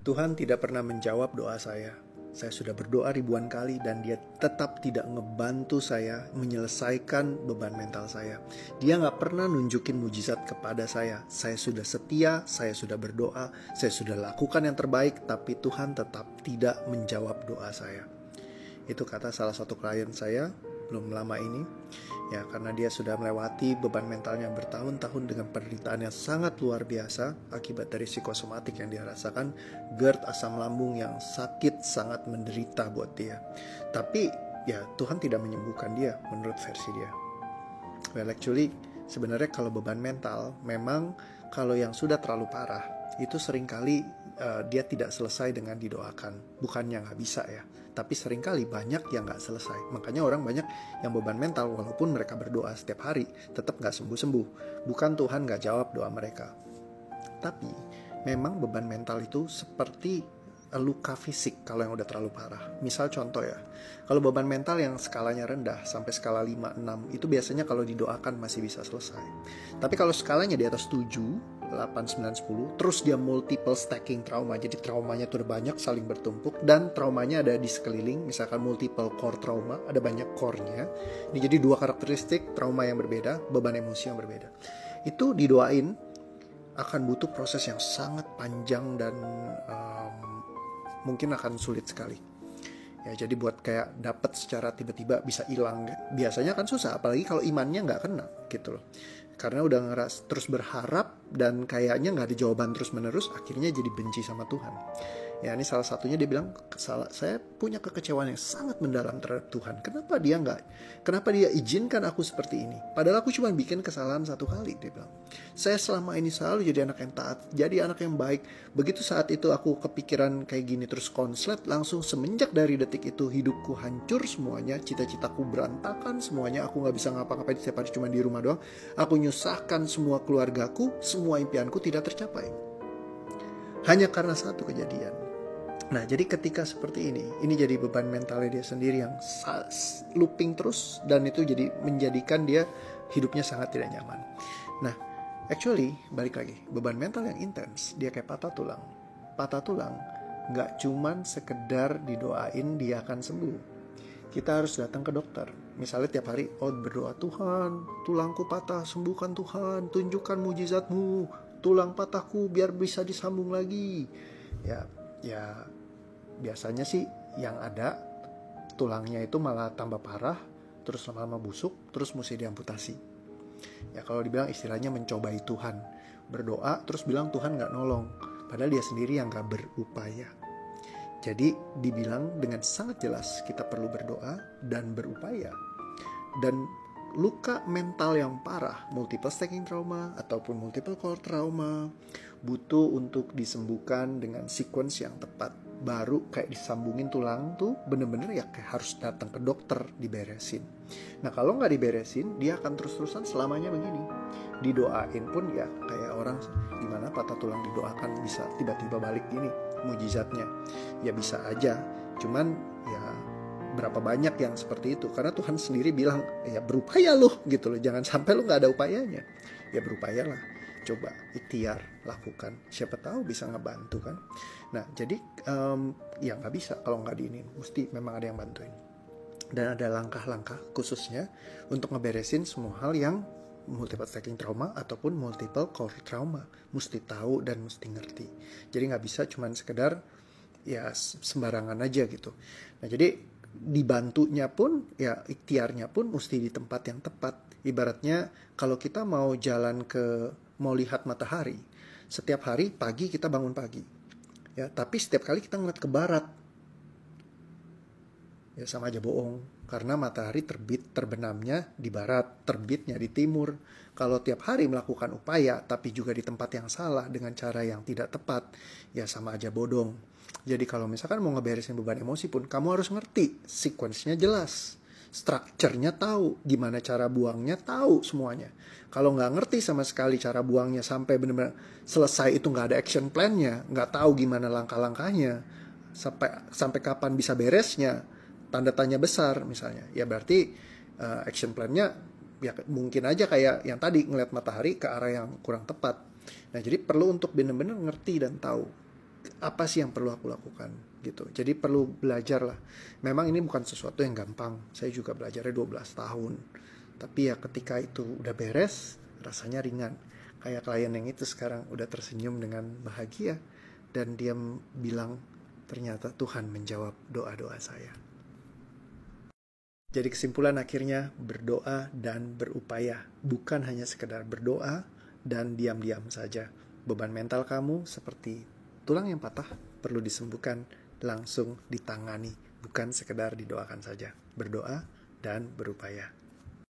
Tuhan tidak pernah menjawab doa saya. Saya sudah berdoa ribuan kali dan dia tetap tidak ngebantu saya menyelesaikan beban mental saya. Dia gak pernah nunjukin mujizat kepada saya. Saya sudah setia, saya sudah berdoa, saya sudah lakukan yang terbaik, tapi Tuhan tetap tidak menjawab doa saya. Itu kata salah satu klien saya belum lama ini. Ya, karena dia sudah melewati beban mentalnya bertahun-tahun dengan penderitaan yang sangat luar biasa akibat dari psikosomatik yang dia rasakan, GERD, asam lambung yang sakit, sangat menderita buat dia. Tapi ya Tuhan tidak menyembuhkan dia menurut versi dia. Well, actually sebenarnya kalau beban mental memang kalau yang sudah terlalu parah itu seringkali dia tidak selesai dengan didoakan. Bukannya nggak bisa ya, tapi seringkali banyak yang nggak selesai. Makanya orang banyak yang beban mental walaupun mereka berdoa setiap hari tetap nggak sembuh-sembuh. Bukan Tuhan nggak jawab doa mereka, tapi memang beban mental itu seperti luka fisik kalau yang udah terlalu parah. Misal contoh ya, kalau beban mental yang skalanya rendah sampai skala 5, 6 itu biasanya kalau didoakan masih bisa selesai. Tapi kalau skalanya di atas 7, 8, 9, 10, terus dia multiple stacking trauma, jadi traumanya tuh udah banyak saling bertumpuk dan traumanya ada di sekeliling, misalkan multiple core trauma, ada banyak core-nya. Ini jadi dua karakteristik trauma yang berbeda, beban emosi yang berbeda. Itu didoain akan butuh proses yang sangat panjang dan mungkin akan sulit sekali. Ya, jadi buat kayak dapat secara tiba-tiba bisa hilang, biasanya kan susah, apalagi kalau imannya nggak kena gitu loh. Karena udah ngeras terus berharap dan kayaknya nggak ada jawaban terus-menerus, akhirnya jadi benci sama Tuhan. Ya, ini salah satunya dia bilang, saya punya kekecewaan yang sangat mendalam terhadap Tuhan. Kenapa dia izinkan aku seperti ini? Padahal aku cuma bikin kesalahan satu kali, dia bilang. Saya selama ini selalu jadi anak yang taat, jadi anak yang baik. Begitu saat itu aku kepikiran kayak gini terus konslet, langsung semenjak dari detik itu hidupku hancur semuanya, cita-citaku berantakan semuanya, aku gak bisa ngapa-ngapain setiap hari cuma di rumah doang. Aku nyusahkan semua keluargaku, semua impianku tidak tercapai. Hanya karena satu kejadian. Nah, jadi ketika seperti ini jadi beban mentalnya dia sendiri yang looping terus, dan itu jadi menjadikan dia hidupnya sangat tidak nyaman. Nah, actually balik lagi, beban mental yang intens, dia kayak patah tulang. Patah tulang nggak cuman sekedar didoain dia akan sembuh. Kita harus datang ke dokter. Misalnya tiap hari, berdoa, Tuhan, tulangku patah, sembuhkan Tuhan, tunjukkan mujizatmu, tulang patahku biar bisa disambung lagi. Ya biasanya sih yang ada tulangnya itu malah tambah parah, terus lama-lama busuk, terus mesti diamputasi. Ya kalau dibilang istilahnya mencobai Tuhan, berdoa terus bilang Tuhan gak nolong, padahal dia sendiri yang gak berupaya. Jadi dibilang dengan sangat jelas kita perlu berdoa dan berupaya. Dan luka mental yang parah, multiple stacking trauma ataupun multiple core trauma, butuh untuk disembuhkan dengan sequence yang tepat. Baru kayak disambungin tulang tuh bener-bener ya kayak harus datang ke dokter diberesin. Nah kalau nggak diberesin, dia akan terus-terusan selamanya begini. Didoain pun ya kayak orang gimana patah tulang didoakan bisa tiba-tiba balik gini mujizatnya. Ya bisa aja, cuman ya berapa banyak yang seperti itu. Karena Tuhan sendiri bilang ya berupaya loh gitu loh, jangan sampai lo gak ada upayanya. Ya berupayalah, coba ikhtiar lakukan, siapa tahu bisa ngebantu kan. Nah jadi ya gak bisa kalau gak diinin, mesti memang ada yang bantuin. Dan ada langkah-langkah khususnya untuk ngeberesin semua hal yang multiple stacking trauma ataupun multiple core trauma. Mesti tahu dan mesti ngerti. Jadi gak bisa cuman sekedar ya sembarangan aja gitu. Nah jadi dibantunya pun ya ikhtiarnya pun mesti di tempat yang tepat. Ibaratnya kalau kita mau mau lihat matahari, setiap hari pagi kita bangun pagi ya, tapi setiap kali kita ngeliat ke barat ya sama aja bohong, karena matahari terbenamnya di barat, terbitnya di timur. Kalau tiap hari melakukan upaya tapi juga di tempat yang salah dengan cara yang tidak tepat, ya sama aja bodong. Jadi kalau misalkan mau ngeberesin beban emosi pun, kamu harus ngerti, sequence-nya jelas, structure-nya tahu, gimana cara buangnya tahu semuanya. Kalau nggak ngerti sama sekali cara buangnya sampai benar-benar selesai itu nggak ada action plan-nya, nggak tahu gimana langkah-langkahnya, sampai kapan bisa beresnya, tanda tanya besar misalnya, ya berarti action plan-nya ya mungkin aja kayak yang tadi ngeliat matahari ke arah yang kurang tepat. Nah jadi perlu untuk benar-benar ngerti dan tahu. apa sih yang perlu aku lakukan gitu. Jadi perlu belajar lah. Memang ini bukan sesuatu yang gampang. Saya juga belajarnya 12 tahun. Tapi ya ketika itu udah beres, rasanya ringan. Kayak klien yang itu sekarang udah tersenyum dengan bahagia. Dan dia bilang, ternyata Tuhan menjawab doa-doa saya. Jadi kesimpulan akhirnya, berdoa dan berupaya. Bukan hanya sekedar berdoa dan diam-diam saja. Beban mental kamu seperti tulang yang patah perlu disembuhkan, langsung ditangani, bukan sekedar didoakan saja. Berdoa dan berupaya.